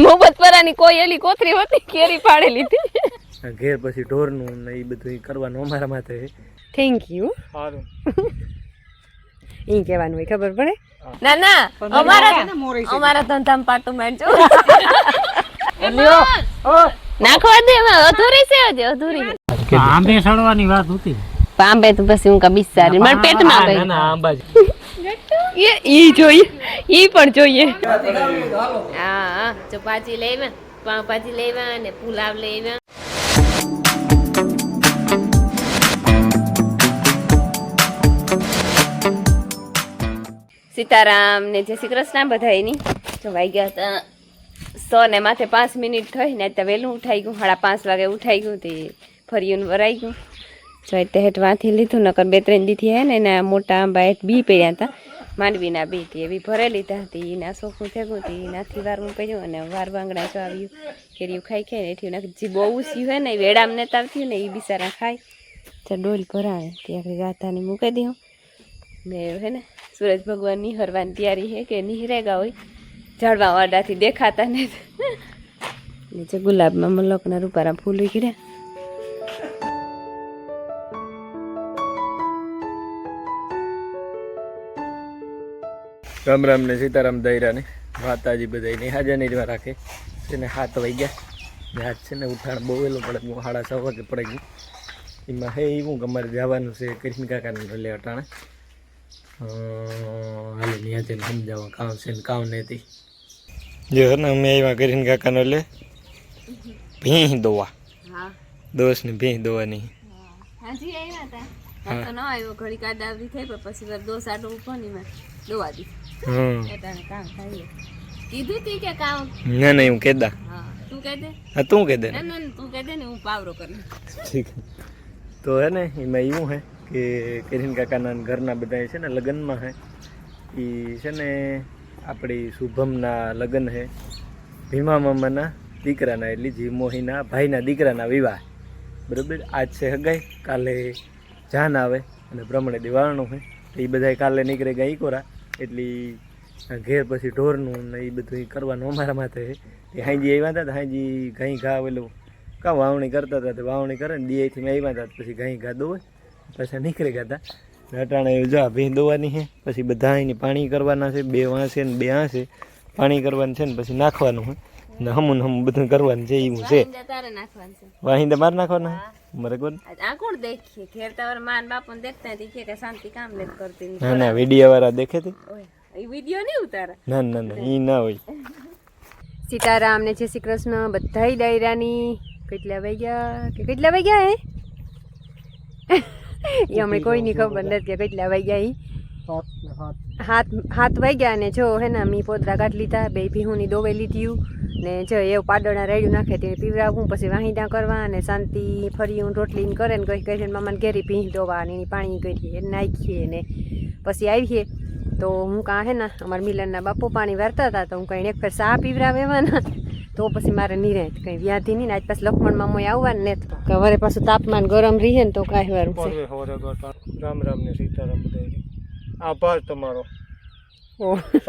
મોબતપરાની કોઈ એલી કોથરી હતી કેરી પાડી લીધી ઘેર પછી ઢોરનું ને એ બધું કરવાનું અમારા માથે. Thank you. સારું ઈ કહેવાનું હોય ખબર પડે. ના ના અમારા ધંધામાં પાટું મારજો. નાખવા દે અધૂરી છે હજી અધૂરી. આંબે સડવાની વાત હતી. આંબે તો પછી હું કા બિચારી મારા પેટમાં ગઈ. ના ના આંબા ઈ જોઈએ ઈ પણ જોઈએ. હા ચપાતી લેવા પાવભાજી લેવા અને પુલાવ લેવા. સીતારામ ને જય શ્રી કૃષ્ણ બધાયની. તો વાગ્યા હતા 100 ને માથે 5 મિનિટ થઈ ને અત્યારે વહેલું ઉઠાઈ ગયું 5:30 વાગે ઉઠાઈ ગયું તે ફર્યું વરાઈ ગયું. જો તે હેઠ વાંથી લીધું નકર 2-3 દીથી હે ને એના મોટા આંબા હેઠ બી પડ્યા હતા માંડવીના બી તે એવી ભરે લીધા હતી એના સોખું થેગું હતી એનાથી વારવું પડ્યું અને વાર વાંગડા જો આવ્યું કેરીયું ખાઈ ખાઈને એથી જે બહુ ઉસ્યું હોય ને એ વેડામ નેતા આવતી ને એ બિચારા ખાય તો ડોલ ભરાવે ત્યારે ગાતાની મૂકી દઉં ને હે ને સૂરજ ભગવાન નિહરવાની તૈયારી છે કે નિહરેગા હોય ઝાડવા વાડાથી દેખાતા ને નીચે ગુલાબમાં મલકના રૂપારા ફૂલ ઉખડ્યા. રામ રામ ને સીતારામ દૈરાને માતાજી બધાને હાજર નહીં રાખે તેને 7 વાગ્યા આજ છે ને ઉઠાણ બહુ વહેલું પડે 6:30 વાગે પડી ગયું. એમાં હે એવું કે અમારે જવાનું છે કૃષ્ણ કાકાને ભલે અટાણે હાલે ત્યાં જઈને સમજાવવા કામ છે ને કામ નથી જો ને અમે આવ્યા કૃષ્ણ કાકાનો લે ભીં દોવા દોસ્ત ને ભીં દોવાની હાજી આવ્યા હતા તો ન આવ્યો ઘડી કાડાવરી થઈ પણ પછી દોસ આટો ઉભોની માં દોવા દી એટાને કામ થાય કીધું તી કે કામ ના ના હું કેદા હા તું કહે દે હા તું કહે દે ના ના તું કહે દે ને હું પાવરો કરી ઠીક. તો હે ને એમાં એવું હે કે કૃષ્ણ કાકાના ઘરના બધા છે ને લગ્નમાં હે એ છે ને આપણી શુભમના લગ્ન હે ભીમા મામાના દીકરાના એટલે જીમોહીના ભાઈના દીકરાના વિવાહ બરાબર. આજ છે હગાઈ કાલે જાન આવે અને બ્રહ્મણે દિવાળનું હોય એ બધા કાલે નીકળે ગયા ઈકોરા એટલી ઘેર પછી ઢોરનું ને એ બધું કરવાનું અમારા માથે એ હાંજી આવ્યા હતા હાંજી ઘાઈ ઘા ઓલું કાં વાવણી કરતા હતા તો વાવણી કરે ને દિયેથી મેં આવ્યા હતા પછી ઘાઈ ઘા દોવે પછી નીકળી ગયા હતા અટાણે જા ભીં દોવાની છે પછી બધા એની પાણી કરવાના છે 2 વાંસે ને 2 આંસે પાણી કરવાનું છે ને પછી નાખવાનું હોય ને હમું બધું કરવાનું છે એવું છે. વાહિંદા માર નાખવાના મારે કોણ આ કોણ દેખીએ ઘેર તવર માન બાપન દેખતા દેખીએ કે શાંતિ કામ ન કરતી ના ના વિડિયો વાળા દેખે તે એ વિડિયો નહીં ઉતારે ના ના ના ઈ ના હોય. સીતારામ ને જય શ્રી કૃષ્ણ બધાય ડાયરાની કેટલા વાગ્યા હે એ હમણાં કોઈની ખબર નથી કે કેટલા વાગ્યા. 7 વાગ્યા ને જો હે ને મી પોદરા કાઢ લીધા 2 ભીહુની દોવે લીધ્યું ને જો એવું પાડોળના રેડ્યું નાખે તે પીવડાવું પછી વાહિંદા કરવા અને શાંતિ ફરી રોટલી કરે ને કહી મામાને ઘેરી ભીં દોવા ને એની પાણી કરીએ નાખીએ ને પછી આવીએ તો હું કાં હે ને અમારા મિલનના બાપુ પાણી વારતા હતા તો હું કંઈ એક ફેર ચા પીવડાવેવાના તો પછી મારે નિરાય કંઈ વ્યાધિ નહીં ને આજ પાછું લક્ષ્મણમાં મોય આવવાનું ને તો હવે પાછું તાપમાન ગરમ રહીએ ને તો કાંઈ વારું છે. રામ રામ ને સીતારામ બધાય આભાર તમારો.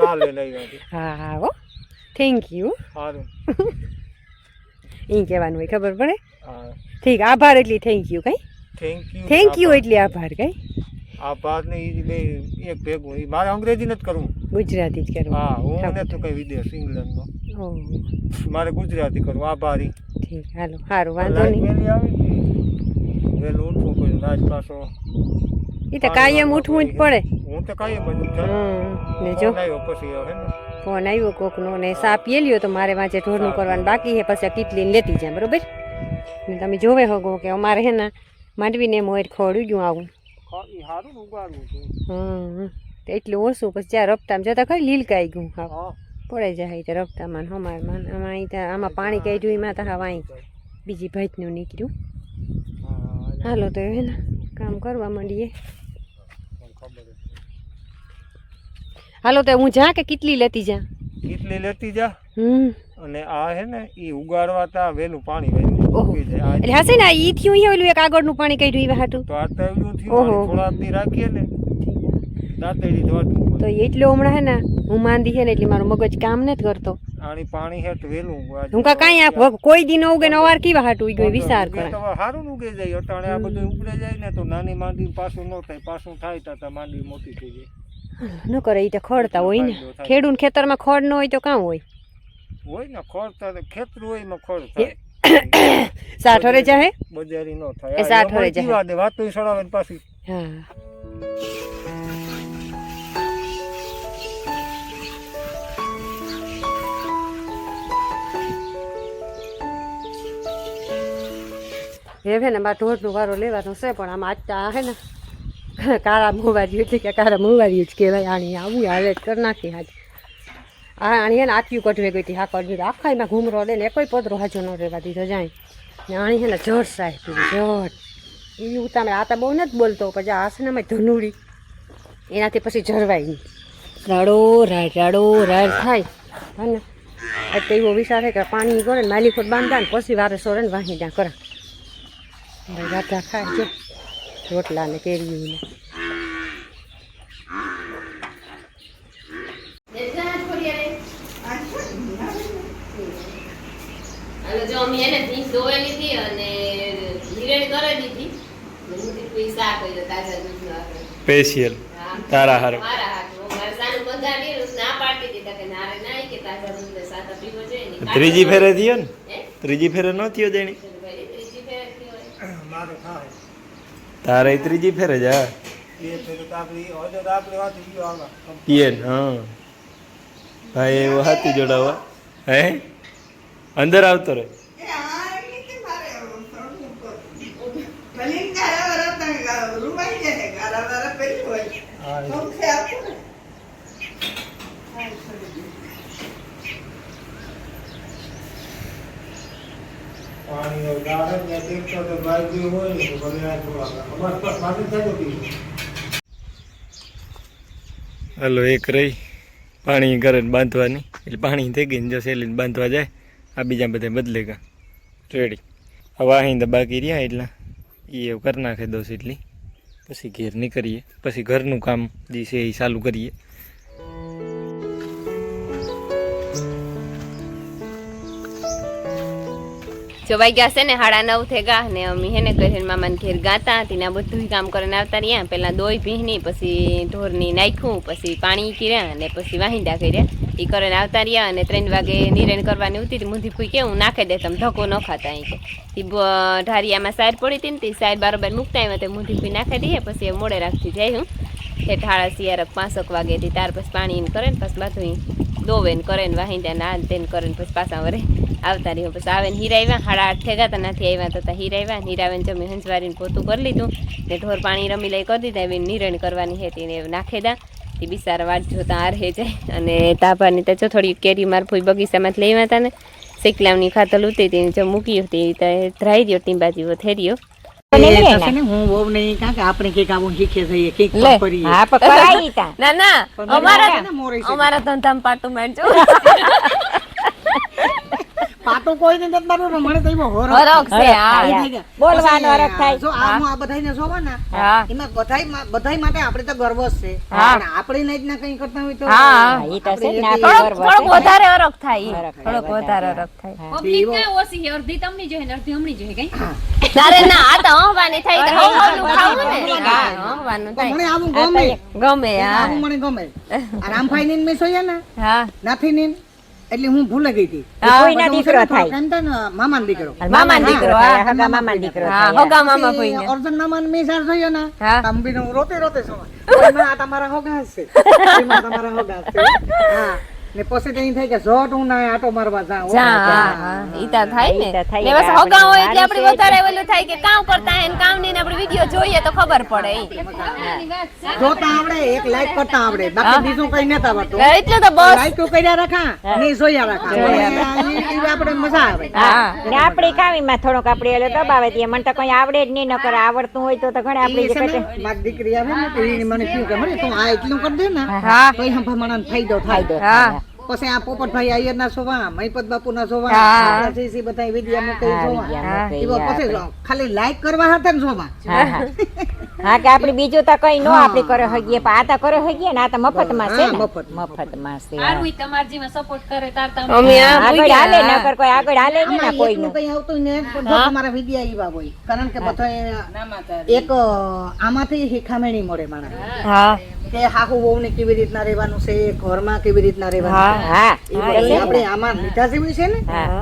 ચાલે લઈ હા હા હો થેન્ક યુ. સારું ઈ કહેવાનું હોય ખબર પડે. ઠીક આભાર એટલી થેન્ક યુ કઈ થેન્ક યુ એટલી આભાર કઈ આભાર ને બે એક ભેગું મારે અંગ્રેજી નથી કરવું ગુજરાતી જ કરવું. હા હું નથી કઈ વિદેશ ઇંગ્લેન્ડનો મારે ગુજરાતી કરવું આભારી. ઠીક હાલો સારું વાંધો નહીં. વહેલું ઉઠવું પડે રાજ પાછો એ તો કાયમ ઉઠવું જ પડે. હું તો કાયમ જ ને જો પછી ફોન આવ્યો કોકનો ને સા પી લ્યો તો મારે વાંચે ઢોરનું કરવાનું બાકી છે પછી કેટલી લેતી જાય બરોબર ને તમે જોવે હગો કે અમારે હે ને માંડવીને મોર ખોડ્યું ગયું આવું એટલું ઓછું પછી જ્યાં રફતામાં જતા ખરી લીલકાઈ ગયું હા પડે જાય તો રફતામાં હમારમાં આમાં પાણી કાઢ્યું એમાં તો હા વાંઈ બીજી ભાતનું નીકળ્યું. હાલો તો હે ને કામ કરવા માંડીએ. હાલો તો હું જા કે કેટલી લેતી જા અને આ હે ને ઈ ઉગાડવા તા વેલું પાણી વેલું એટલે હશે ને ઈ થયું ઓલું એક આગળનું પાણી કાઢ્યું ઈ હાટું તો આ તો એવું થયું થોડા દી રાખીએ ને દાંતેડી વાટવું તો એટલો હમણાં હે ને હું માંદી છે ને એટલે મારું મગજ કામ નથી કરતો. આની પાણી હેઠ વેલું હું કાંઈ કોઈ દી ન ઉગે ને અવાર કેવા હાટું ઉગે વિચાર કરે. સારું ઉગે જાય અટાણે આ બધું ઉપડે જાય ને તો નાની માંડી પાછું ન થાય, પાછું થાય તો માંડી મોટી થઈ જાય. ન કરે એ તો ખડતા હોય ને, ખેડૂત ખેતરમાં ખડ ન હોય તો કાં હોય ને ખોડ ખેતર હોય એમાં ખોડ થાય. સાઠોરે જાહે બજારી ન એ થાય. સાઠોરે જાહે. વાતો સડાવે ને પાછી. હા હવે ને મારે ઢોરનો વારો લેવાનો છે પણ આમ આજ હે ને કાળા મુવારી એટલે કે કાળા મુવારી જ કહેવાય. આણી આવું હાલે જ કરી નાખી આજ. આણી હે ને આખી કઢવે ગઈ હતી, હા કઢવી આખા એમાં ઘૂમરો લે ને કોઈ પદરો હાજો ન રહેવા દીધો જાય ને. આણી હે ને જટ સાહેબ જટ એવી ઉતામે આ તો બહુ નથી બોલતો, પછી આ છે ને અમે ધનુડી એનાથી પછી જરવાય નહીં. રાડો રાડ થાય હા ને. એટલે એવો વિચાર છે કે પાણી કરે ને માલિકો બાંધા ને પછી વારે સોરે ને વાહી ત્યાં કરા રાતા ખાય જો રોટલા ને કેરીયું ને. જો અમે એને ભીંસ ધોઈ લીધી અને હિરેણી કરી દીધી. મોટી શાક હોય તાજા દૂધનો આપણે સ્પેશિયલ તારા હારો. મારા હાથમાં મારા સાનું બંધાડી ના પાડી દીધા કે નારે નાઈ કે તાજા દૂધનો સાતા પીવો જોઈએ ને. ત્રીજી ફેરે થયો ને, ત્રીજી ફેરે ન થયો દેણી ત્રીજી ફેર થયો મારે થાય તારે ત્રીજી ફેરે જ. હા એ ફેર તો આપણી ઓર્ડર આપણે વાત ગયો આવા પીએન. હા ભાઈ એવો હાથી જોડાવા હે અંદર આવતો રે. પાણીનો ગાળો ને દેખતો તો બાજુ હોય ને તો ભલે આ જોવા અમાર પર પાણી થાય તો હાલો એક રહી પાણી ઘરે બાંધવાની, એટલે પાણી થઈ ગઈ ને જો સેલીને બાંધવા જાય. આ બીજા બધા બદલે ગયા રેડી. હવે અહીં તો બાકી રહ્યા એટલા એ એવું કરી નાખે દોસ એટલી, પછી ઘેર નીકળીએ, પછી ઘરનું કામ જે છે એ ચાલુ કરીએ. જો વાગ્યા છે ને 9:30 થઈ ગયા ને અમે હેને કરીને મામાને ઘેર ગાતા હતી ને આ બધું કામ કરીને આવતા રહ્યા. પહેલાં દોઈ ભીંની, પછી ઢોરની નાખ્યું, પછી પાણી કર્યા અને પછી વાહિંદા કર્યા. એ કરીને આવતા રહ્યા અને 3 વાગે નિરણ કરવાની ઉતી હતી. મુંધી ફૂઈ કેવું નાખે દે તમે ધક્કો ન ખાતા અહીં કે ઢારિયામાં સાર પડી હતી ને તે સાર બરાબર મૂકતા આવ્યા તો મુંધી ફૂઈ નાખી દઈએ. પછી મોડે રાખતી જાય હું ઠેઠ 5:30 વાગેથી ત્યાર પછી પાણી કરે ને પછી બધું દોવે ને કરે ને વાહિંદા ના તેને કરે ને પછી પાછા વરે આવતા રહ્યો. પછી આવે ને હીરાવ્યા 8:30 થઈ ગયા, નથી આવ્યા તો હીરાવ્યા. હીરાવે ને જમી હંસવારીને પોતું કરી લીધું ને ઢોર પાણી રમી લઈ કરી દીધા. એવી નિરણ કરવાની હતી ને નાખી દા. એ બિચારા વાટ જોતા આ રહે જાય. અને તાભાની તો જો થોડી કેરી માર ફૂઈ બગીચામાંથી લઈ આવ્યા હતા ને શેકલાવની ખાતર ઉતી હતી જો મૂકી હતી તો ધરાઈ ગયો ટીંબાજી થઈ રહ્યો. હું બહુ નહીં કારણ કે આપણે કઈક આવું શીખીએ છીએ કઈક કરીએ. ના અમારા ધંધામાં પાટું માંડજો. પાટું કોઈ ને નથી મારું મને તો એવો હરખ છે હા બોલવાનો હરખ થાય. જો આ હું આ બધાયને જોવા ને એમાં બધાય માટે આપણે તો ગર્વ જ છે પણ આપણે જ ના કઈ કરતા હોય તો ઈ તો છે ને થોડોક વધારે હરખ થાય. થોડોક વધારે હરખ થાય. પબ્લિક કે ઓછી છે, અડધી તમને જોઈએ ને અડધી હમણી જોઈએ કઈ. તારે ના આ તો હવાની થાય તો હવાનું ખાવું ને. હા હવાનું થાય. મને આવું ગમે ગમે હા આવું મને ગમે. આ રામભાઈ ને મેં સોયા ને હા નાથી ને એટલે હું ભૂલે ગઈ હતી. કોઈના દીકરો થાય મામા નો દીકરો મામાનો દીકરો હા હગા મામા દીકરો હા હોગા મામા ભાઈ ને અર્જુન ના માન મેં સાર થયો ને હા. તંબી નો રોતે સવા આ તમારા હોગા છે એમાં તમારા હોગા છે હા ને પછી તો થાય કે જો તું ના આટો મારવા જાઉં ઈતા થાય ને ને બસ હોગા હોય એટલે આપણે વધારે ઓલું થાય કે કામ કરતા હે ને કામ ની આપણે વિડિયો જોઈએ તો ખબર પડે જોતા આવડે એક લાઈક કરતા આવડે બાકી બીજું કઈ નતા આવડતું એટલે તો બસ લાઈક કર્યા રાખા ને જોયા રાખા એ આપણે મજા આવે હા ને આપણી કાવીમાં થોડોક આપણે એટલે દબાવે દઈએ. મને તો કઈ આવડે જ નહીં, નકર આવડતું હોય તો ઘણા આપણી જે કટે મારી દીકરી આવે ને તો એને મને કહ્યું કે મને તું આ એટલું કરી દે ને હા તો હંભા મને ફાયદો થાય હા પછી આ પોપટભાઈ અય્યર ના સોવા મહીપત બાપુ ના સોવા હા. બધા વિડિયા મૂકે જોવા વિડિયા મૂકે, એવો પછી જો ખાલી લાઈક કરવા હતા ને જોવા હા કે આપણે બીજું તો કઈ નો આપણે કરે હગીએ પણ આ તો કરે હગીએ ને આ તો મફતમાં છે ને મફત. મફતમાં છે હારું ઈ તમારા જેવા સપોર્ટ કરે તાર તમે અમે આ આગળ હાલે નકર કોઈ આગળ હાલે નહીં ને આમાં કોઈ એકલું કંઈ આવતું ને પણ જો તમારા વિડિયા એવા હોય કારણ કે બધા એક આમાંથી શિખામણી મળે માણસ હા કે હાહુ વહુ ને કેવી રીતના રહેવાનું છે ઘરમાં કેવી રીતના રહેવાનું છે. હા એ બધું આપણે આમાં લીધા જેવું છે ને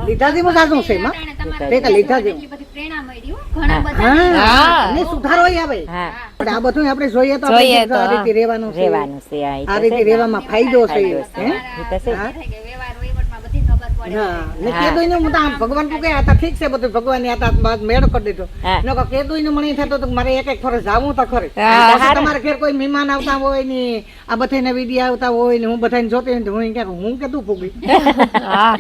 લીધા જેવું સાચું છે એમાં તે તો લીધા જેવું એટલી બધી પ્રેરણા મળી હો. ઘણા બધા હા અને સુધારો આવે હા પણ આ બધું આપણે જોઈએ તો જોઈએ આપણે આ રીતે રહેવાનું છે રહેવાનું છે આ ઈ આ તો રીતે છે ને. રહેવામાં ફાયદો છે હે? ઈ તો છે હા. થાય કે વ્યવહાર વહીવટમાં બધી ખબર પડે હા ને કેદું ને હું તો આમ ભગવાન તું કે આ તો ઠીક છે બધું ભગવાન આ તો બાદ મેળ કરી દીધો હા. નકો કેદું ને મને થતો તો મારે એક ફરજ જાવું તો ખરે હા, પછી તમારે ઘેર કોઈ મહેમાન આવતા હોય ને આ બધાને વિડિયા આવતા હોય ને હું બધાને જોતી હોય ને તો હું કે હું કેતું ફૂગી હા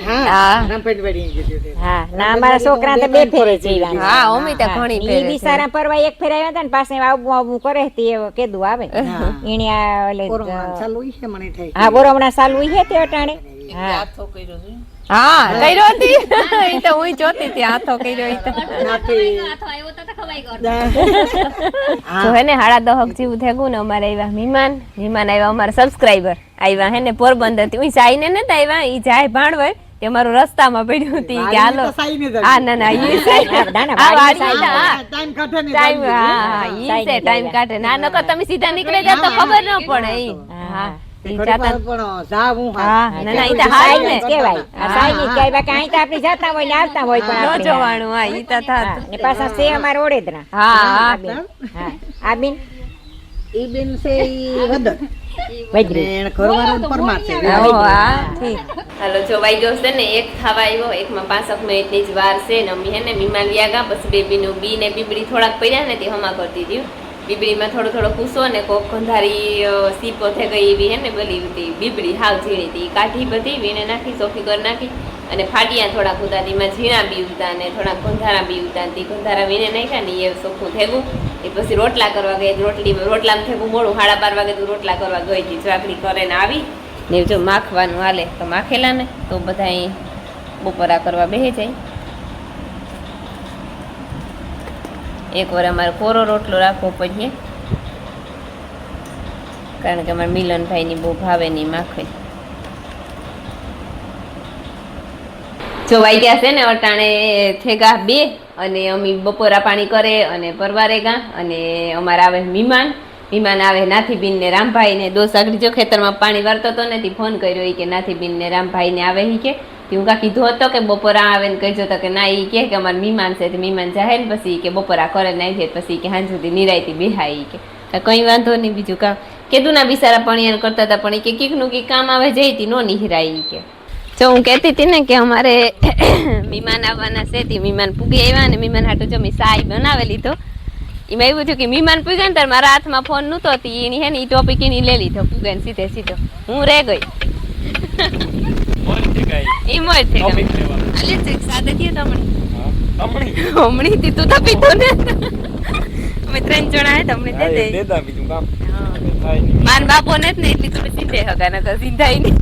હા રામપેટ વાડી ગઈ હતી હા ના અમારા છોકરા તો બે ફેરે જીવા હા અમે તો ઘણી ઈ ફેરે છે. બિચારા પરવા એક ફેર આવ્યા હતા ને પાસે આવું આવું કરે તે કેદું આવે એને આ ઓલે કોરોના ચાલુ છે મને થઈ હા બોરો હમણાં ચાલુ છે તે અટાણે હા હા કર્યો હતી ઈ તો હું જોતી હતી હાથો કર્યો ઈ તો નાથી હાથો આવ્યો તો ખવાઈ ગયો જો હે ને 10:30 જેવું થયું ને અમારે આવ્યા મહેમાન આવ્યા અમારા સબસ્ક્રાઇબર આવ્યા હે ને પોરબંદર થી હું સાઈને નતા આવ્યા ઈ જાય ભાણવર તે અમારું રસ્તામાં પડ્યું હતી કે હાલો હા ના ના ઈ છે આ વાડી છે, હા ટાઈમ કાઢે ને ટાઈમ હા ઈ છે ટાઈમ કાઢે ના નકર તમે સીધા નીકળી જાવ તો ખબર ન પડે ઈ હા ઈ જાતા પણ જાવું હા ના ના ઈ તો હારું ને કેવાય આ સાઈની કહેવાય કે અહીં તો આપણે જતા હોય ને આવતા હોય પણ ન આપણે જોવાનું હા ઈ તો થાત ને પાછા છે અમારા ઓડેદરા હા હા હા આ બેન ઈ બેન છે ઈ વદર વૈદ્રી ને ઘરવાળો પરમાર છે ઓ હા ઠીક હાલો જો વાગ્યો છે ને એક ખાવા આવ્યો એકમાં 5 મિનિટની જ વાર છે ને અમે હે ને મીમાન વ્યાગા પછી બેબીનું બી ને બીબડી થોડાક પડ્યા ને તે હમા કરતી હતી બીબડીમાં થોડો થોડો કૂસો ને કોક ગંધારી સીપો થઈ ગઈ એવી હે ને બલી હતી બીબડી હાવ ઝીણી હતી કાઢી બધી વીણે નાખી ચોખ્ખી કરી નાખી અને ફાટિયા થોડાક ઉતા એમાં ઝીણા બી ઉતા ને થોડાક ગંધારા બી ઉતા તે ગંધારા વીણે નાખ્યા ને એ ચોખ્ખું થયું એ પછી રોટલા કરવા ગઈ રોટલામાં થયું મોડું 12:30 વાગે તો રોટલા કરવા ગઈ હતી ચાકરી કરે ને આવી ને જો માખવાનું હાલે તો માખેલા ને તો બધા અહીં બપોરા કરવા બેહે જાય એક વાર અમારે કોરો રોટલો રાખવો પડીએ કારણ કે અમારે મિલનભાઈની બહુ ભાવે નહીં માખે જો વાગ્યા છે ને અટાણે થેગા 2 અને અમે બપોરા પાણી કરે અને પરવારે ગા અને અમારે આવે મહેમાન આવે નાથીબીન ને રામભાઈ ને દોસ્ત આગળ જો ખેતરમાં પાણી વારતો હતો ને તે ફોન કર્યો ઈ કે નાથીબીન ને રામભાઈ ને આવે ઈ કે હું કા કીધું હતો કે બપોરા આવે ને કહેજો તો કે ના ઈ કે અમારે મહેમાન છે મહેમાન જાહે ને પછી કે બપોરા કરે ને આવી પછી કે હાંજ સુધી નિરાયતી બેહાય ઈ કે કઈ વાંધો નહીં બીજું કામ કીધું ના બિચારા પણિયાર કરતા હતા પણ ઈ કે કીકનું કી કામ આવે જઈતી નો નિહરાય ઈ કે જો હું કહેતી હતી ને કે અમારે મહેમાન આવવાના છે તે મહેમાન પૂગી આવ્યા ને મહેમાન હાટું જો મેં સાઈ બનાવેલી તો એમાં એવું થયું કે મહેમાન પૂગ્યા ને ત્યારે મારા હાથમાં ફોન નહોતો એની હે ને એ ટોપિક એની લઈ લીધો પૂગે ને સીધો હું રહી ગઈ ઈ મોજ થઈ ગઈ અલે ચેક સાદે થયો તો હમણી થી તું તો પીતો ને અમે 3 જણા હે તમને દે દે દેતા બીજું કામ માન બાપો ને જ ને એટલી તો સીધે હગા નકર સીધાઈ નહીં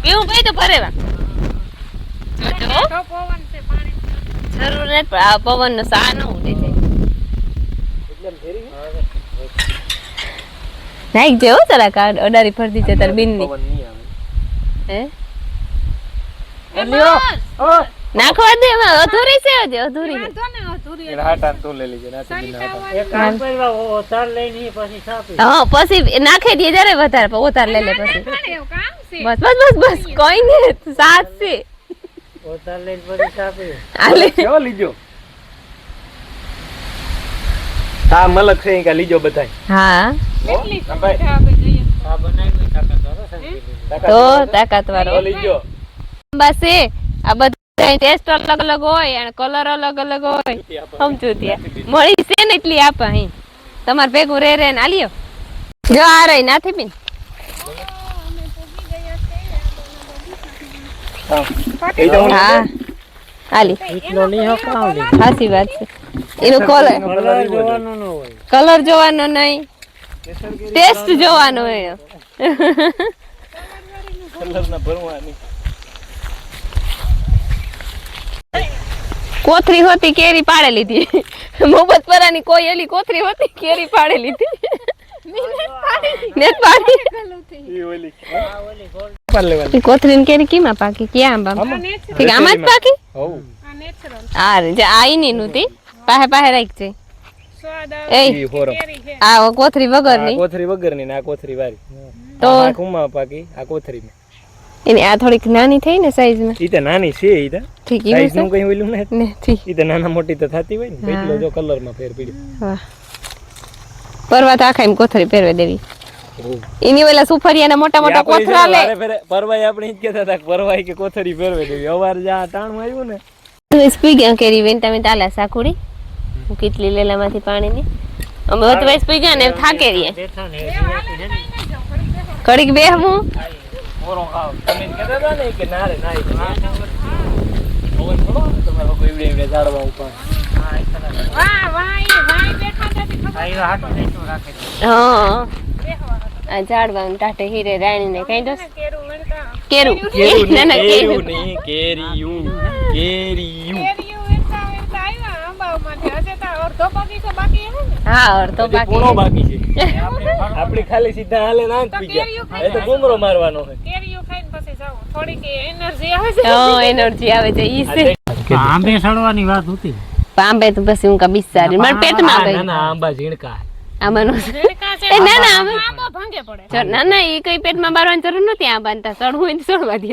પીવું કઈ તો ભરેવા જરૂર નથી પણ આ પવન નો સા ન ઉડે છે નાઈક જેવો તારા કાર્ડ અડારી ફરતી છે તાર બિન ની હે નાખવા દે એમાં અધૂરી છે હજી અધૂરી છે હાટા તો લઈ લેજે નાથી હાટા એક કામ કરવા ઓતાર લઈને ઈ પછી છાપી હા પછી નાખી દે જયારે વધારે ઓતાર લઈ લે પછી બસ કોઈ નહીં સાત છે ઓતાર લઈને પછી છાપી આલે કેવો લીજો હા મલક છે કે લીજો બધાય હા આ બનાવી તાકાત તો તાકાત વાળો લીજો બસ એ આ બધા ટેસ્ટ અલગ અલગ હોય અને કલર અલગ અલગ હોય સમજુ ત્યાં મળી છે ને એટલી આપા અહીં તમારે ભેગું રે ને આલ્યો જો આ રહી નાથી બીન હા આલી એટલો નહીં હકાવ લે સાચી વાત છે એનું કલર કલર જોવાનો ન હોય કલર જોવાનો નહીં ટેસ્ટ જોવાનો હોય કલર ના ભરવાની કોથરી હોતી કેરી પાડે લીધી મોહબ્બત પરાની કોઈ એલી કોથરી હોતી કેરી પાડે લીધી નેત પાડી ઈ ઓલી પાલ લેવાની ઈ કોથરી ની કેરી કીમાં પાકી ક્યાં આંબા ઠીક આમાં જ પાકી હોવ આ રે જે આઈ ની નુતી પાહે પાહે રાખ છે એ ઈ હોરો આ કોથરી વગર આ ની કોથરી વગરની ને આ કોથરી વાળી તો આ કુમા પાકી આ કોથરી માં એની આ થોડીક નાની થઈ ને સાઈઝ માં ઈ તો નાની છે ઈ તો ઠીક સાઈઝ નું એવું કઈ ઓલું નથી ને ઠીક ઈ તો નાના મોટી તો થતી હોય ને એટલો જો કલર માં ફેર પડ્યો વાહ પરવા તો આખા એમ કોથરી પહેરવે દેવી એની ઓલા સુફરિયાના મોટા મોટા કોથરા લે પરવાઈ આપણે ઈ જ કહેતા હતા કે પરવાઈ કે કોથરી ફેરવે દેવી અવાર જા ટાણું આવ્યું ને તું સ્પી ગયા કેરી વેન તમે તાલા સાકુડી હું કેટલી લેલામાંથી પાણીની અમે વતવાઈ સ્પી ગયા ને થાકે રીએ કડીક બેહવું ઓરો ખાવ તમે કહેતા હતા ને કે ના રે ના ઈ ઓવન થોડો તમારો કોઈ એવડે ઝાડવા ઉપર હા આ ઝાડવા ટાટે હીરે રાણી ને કઈ દોસ કેરું ના ના કેરીયું નહીં કેરીયું કેરીયું હા અડધો બાકી પૂરો બાકી છે આપણી ખાલી સીધા હાલે ના જ પી ગયા એ તો ગુમરો મારવાનો છે હા એનર્જી આવે છે ઈ છે આંબે સડવાની વાત હતી પાંબે તો પછી હું કા બિસારી મારા પેટમાં ગઈ ના ના આંબા ઝીણકા આમાંનો એ ના ના આમાં ના ના એ કઈ પેટમાં બારવાની જરૂર નથી આ બાંધતા સડવું હોય તો સડવા દે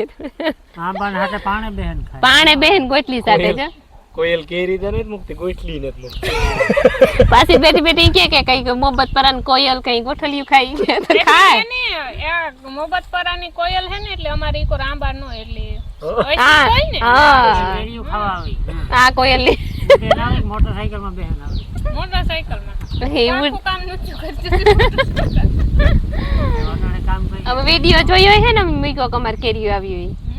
આંબાને હાથે પાણે બહેન ખાય પાણે બહેન ગોટલી સાથે છે કોયલ કેરી તો નથી મુકતી ગોટલી નથી મુકતી પાછી બેઠી બેઠી કે કઈ મોહબ્બત પરાન કોયલ કઈ ગોઠલિયું ખાઈ તો ખાય મોહબ્બત પરાની કોયલ હે ને એટલે અમારે ઈકો આંબા નો એટલે હા કેરીઓ ખાવા આવી આ કોયલ ની બેન આવે મોટરસાઇકલમાં બહેન આવે મોટરસાઇકલમાં એવું કામ નથી કરતી અટાણે કામ કરી હવે વિડિયો જોયો હે ને મીકો કમાર કેરીઓ આવી હોય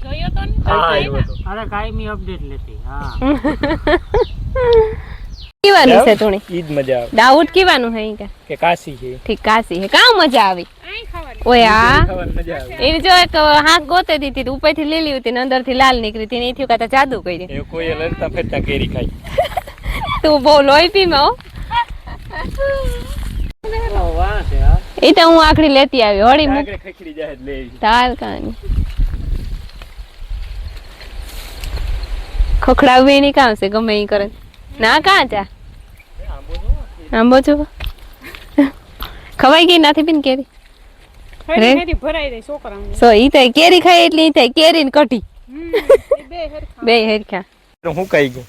જોયો તો ને હા આવ્યો તો અરે કાયમી અપડેટ લેતી હા કેવાનું છે તુણે ઈદ મજા આવે દાઉદ કેવાનું હે કા કે કાશી છે ઠીક કાશી હે કામ મજા આવી આઈ ખાવાની ઓય આ ખાવાની મજા આવે એ જો એક હાથ ગોતે દીધી ઉપરથી લીલી હતી ને અંદરથી લાલ નીકળી હતી ને એથી કાતા જાદુ કરી એ કોયલ હરતા ફરતા કેરી ખાય તું બહુ લોહી પીમાં વાહ છે હા એ તો હું આખડી લેતી આવી હળી મૂક આગળ ખખડી જાય એટલે લે તાલ કાની ખખડાવી નહીં કામ છે ગમે એ કરે ના કાં જા આંબો છો ખવાઈ ગઈ નાથી પીને કેરી ફરી ભરાઈ રહી છોકરાઓને સો ઈ થાય કેરી ખાય એટલે ઈ થાય કેરી ને કઢી બે હરખા બે હરખા હુકાઈ ગયું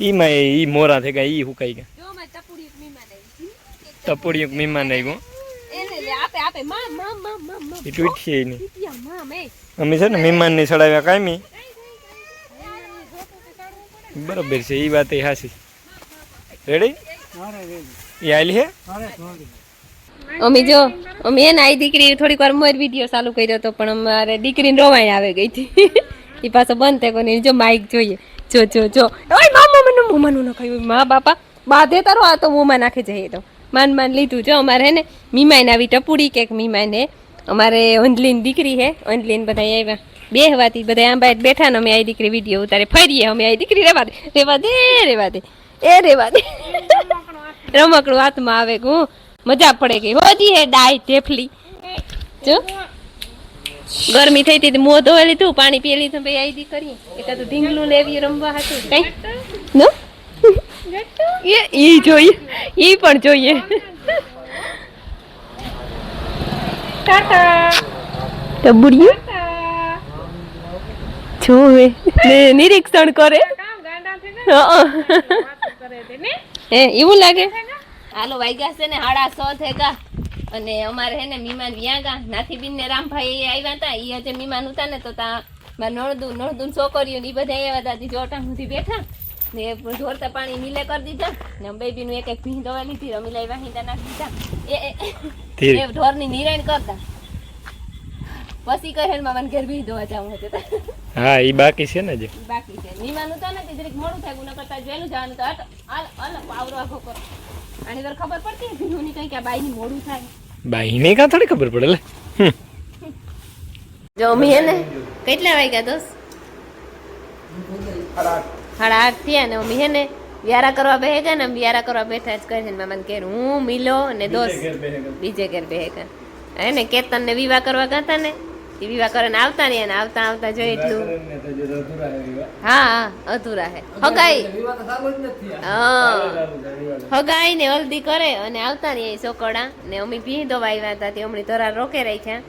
ઈ મોરા થઈ ગયા ઈ હુકાઈ ગયા ટપુડી મીમાન આવ્યું એ તૂટશે નહીં અમે છે ને મહેમાન ની ચડાવ્યા કાયમી બરોબર છે એ વાત હાસી રેડી એ આલી હે અમે જો અમે એને આઈ દીકરી થોડીક વાર મોર વિડીયો ચાલુ કર્યો હતો પણ અમારે દીકરીને રોવાઈ આવી ગઈ હતી એ પાછો બંધ થઈ ગયો ને જો માઇક જોઈએ જો જો જો ઓય મામાનું ન ખાયું મા બાપા બાધે તારો આ તો મોંમાં નાખી જઈએ તો માન લીધું જો અમારે હે ને મીમાઈને આવી ટપુડી કેક મીમાઈને અમારે અંજલીની દીકરી હે અંજલીને બધા આવ્યા બે હવાથી બધા આંબા બેઠા ને અમે આઈ દીકરી વિડીયો ઉતારે ફરીએ અમે આઈ દીકરી રેવા દે એ રેવા દે રમકડું હાથમાં આવે હું મજા પડે ગઈ હોજી હે ડાય ઢેફલી જો ગરમી થઈ હતી મોં ધોઈ લીધું પાણી પી લીધું ભાઈ આઈ દી કરીએ એકાદું ઢીંગલું લેવી રમવા હતું કઈ નો ઈ જોઈએ ઈ પણ જોઈએ ટબુડિયું જોવે નિરીક્ષણ કરે હે એવું લાગે હાલો વાગ્યા છે ને 6:30 થયા અને અમારે હે ને મહેમાન વ્યાગા નાથી બીન ને રામભાઈ આવ્યા હતા ઈ આજે મહેમાન હતા ને તો તા મારા નણદુન છોકરીઓ ને ઈ બધા આવ્યા હતા જોટા સુધી બેઠા ને ઢોરતા પાણી નીલે કરી દીધા ને બેબી નું એક ભીં દવા લીધી રમીલાઈ વાહિંદા નાખી દીધા એ ઢોરની નિરાણ કરતા પછી કહે મામાને ઘેર ભીં દવા જાવું હતું હા ઈ બાકી છે ને જે બાકી છે મહેમાન હતા ને તે જરીક મોડું થાય ગુના કરતા જોયેલું જવાનું તો અલ પાવરો આખો કરો આની વાર ખબર પડતી ભીનું ની કઈ કે બાઈ ની મોડું થાય બાઈ ને કાં થોડી ખબર પડે લે જો અમે હે ને કેટલા વાગ્યા દોસ્ત 8:30 થયા ને અમે હે ને વ્યારા કરવા બેહે ગયા ને વ્યારા કરવા બેઠા જ કરીને મામાને ઘેર હું મિલો અને દોસ્ત બીજે ઘેર બેહે ગયા હે ને કેતન ને વિવાહ કરવા ગયા હતા ને એ વિવાહ કરીને આવતા ને એને આવતા આવતા જોઈ એટલું હા અધૂરા હે હગાઈ હા હગાઈ ને હલ્દી કરે અને આવતા ને સોકડા ને અમે ભી દવા આવ્યા હતા તે હમણાં તરા રોકે રાખ્યા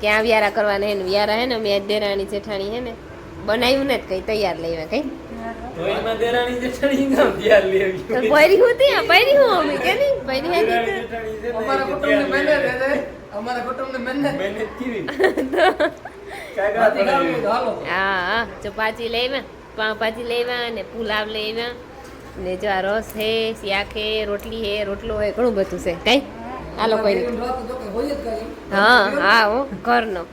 ક્યાં વ્યારા કરવાના હે ને વ્યારા હે ને અમે દેરાણી જેઠાણી હે ને બનાવ્યું ને કઈ તૈયાર લેવા કઈ પૈરી હું ત્યાં પૈરી હું અમે કે નહીં પૈરી હા ચપાતી લેવા પાવભાજી લેવા ને પુલાવ લેવા ને જો આ રસ હે શાક હે રોટલી હે રોટલો હે ઘણું બધું છે કઈ આ લોકો હા હા હો ઘરનો